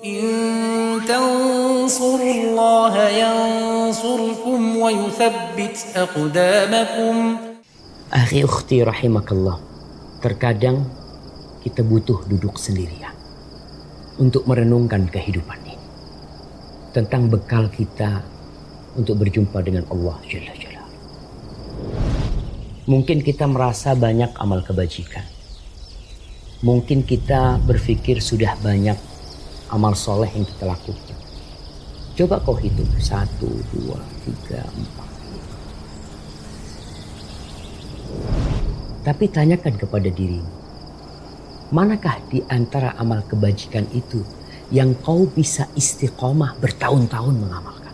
In tansurullaha yansurkum wa yuthabbit aqdamakum. Akhi ukhti rahimakallah, terkadang kita butuh duduk sendirian untuk merenungkan kehidupan ini, tentang bekal kita untuk berjumpa dengan Allah Jalla Jalla. Mungkin kita merasa banyak amal kebajikan. Mungkin kita berpikir sudah banyak amal soleh yang kita lakukan. Coba kau hitung 1, 2, 3, 4. Tapi tanyakan kepada dirimu, manakah di antara amal kebajikan itu yang kau bisa istiqomah bertahun-tahun mengamalkan?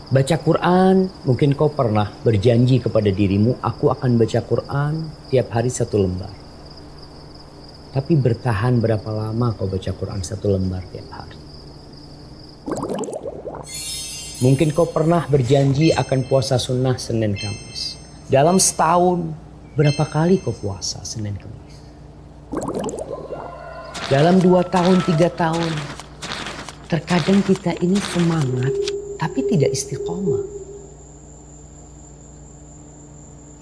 Baca Quran, mungkin kau pernah berjanji kepada dirimu, aku akan baca Quran tiap hari 1 lembar. Tapi bertahan berapa lama kau baca Quran 1 lembar tiap hari? Mungkin kau pernah berjanji akan puasa sunnah Senin Kamis. Dalam setahun, berapa kali kau puasa Senin Kamis? Dalam 2 tahun, 3 tahun, terkadang kita ini semangat tapi tidak istiqomah.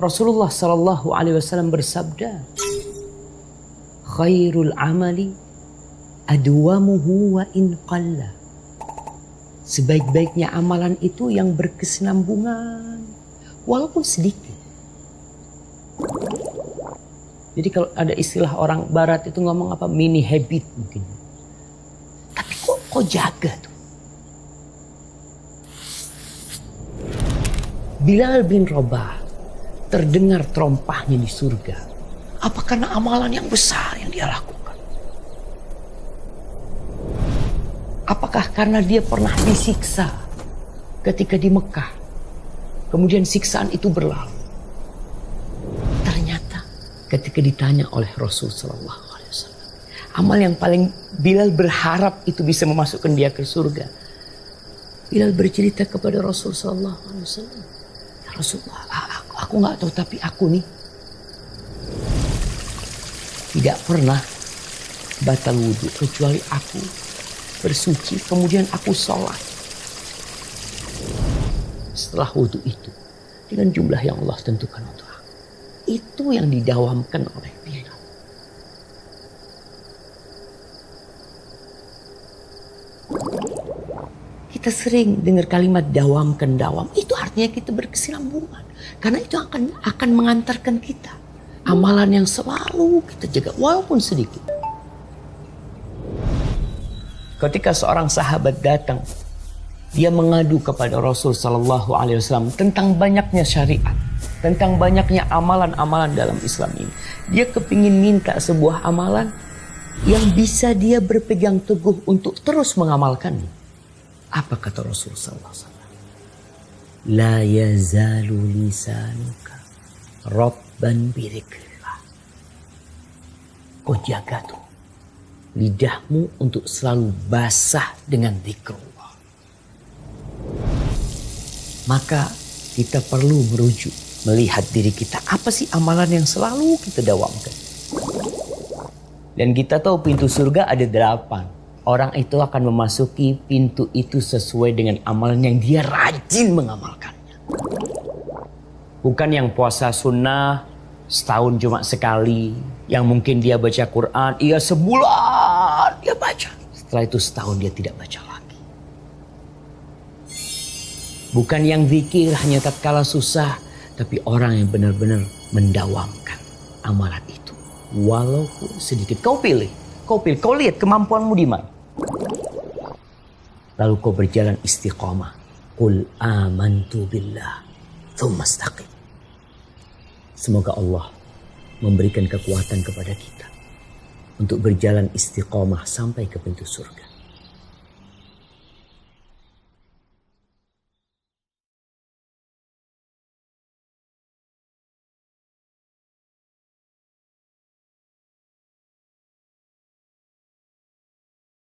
Rasulullah sallallahu alaihi wasallam bersabda, khairul amali adwamuhu wa in qalla. Sebaik-baiknya amalan itu yang berkesinambungan walaupun sedikit. Jadi kalau ada istilah orang barat itu ngomong apa, mini habit mungkin. Tapi kok jaga tuh. Bilal bin Rabah terdengar terompahnya di surga. Apa karena amalan yang besar yang dia lakukan? Apakah karena dia pernah disiksa ketika di Mekah? Kemudian siksaan itu berlalu. Ternyata ketika ditanya oleh Rasul sallallahu alaihi wasallam, amal yang paling Bilal berharap itu bisa memasukkan dia ke surga. Bilal bercerita kepada Rasul sallallahu alaihi wasallam, Rasulullah, aku nggak tahu, tapi aku nih tidak pernah batal wudhu kecuali aku bersuci kemudian aku sholat. Setelah wudhu itu dengan jumlah yang Allah tentukan untuk aku, itu yang didawamkan oleh Bilal. Kita sering dengar kalimat dawamkan, dawam. Itu artinya kita berkesinambungan. Karena itu akan mengantarkan kita amalan yang selalu kita jaga walaupun sedikit. Ketika seorang sahabat datang, dia mengadu kepada Rasul sallallahu alaihi wasallam tentang banyaknya syariat, tentang banyaknya amalan-amalan dalam Islam ini. Dia kepingin minta sebuah amalan yang bisa dia berpegang teguh untuk terus mengamalkannya. Apa kata Rasul sallallahu alaihi wasallam? La yazalu lisanuka rabban birikrillah. Kau jaga tuh lidahmu untuk selalu basah dengan zikrullah. Maka kita perlu merujuk, melihat diri kita, apa sih amalan yang selalu kita dawamkan. Dan kita tahu pintu surga ada 8. Orang itu akan memasuki pintu itu sesuai dengan amalan yang dia rajin mengamalkannya. Bukan yang puasa sunnah setahun cuma sekali. Yang mungkin dia baca Quran, iya sebulan dia baca. Setelah itu setahun dia tidak baca lagi. Bukan yang zikir hanya tatkala susah. Tapi orang yang benar-benar mendawamkan amalan itu. Walaupun sedikit. Kau pilih, kau lihat kemampuanmu di mana. Lalu kau berjalan istiqamah. Qul amantu billah tsumma istaqim. Semoga Allah memberikan kekuatan kepada kita untuk berjalan istiqamah sampai ke pintu surga.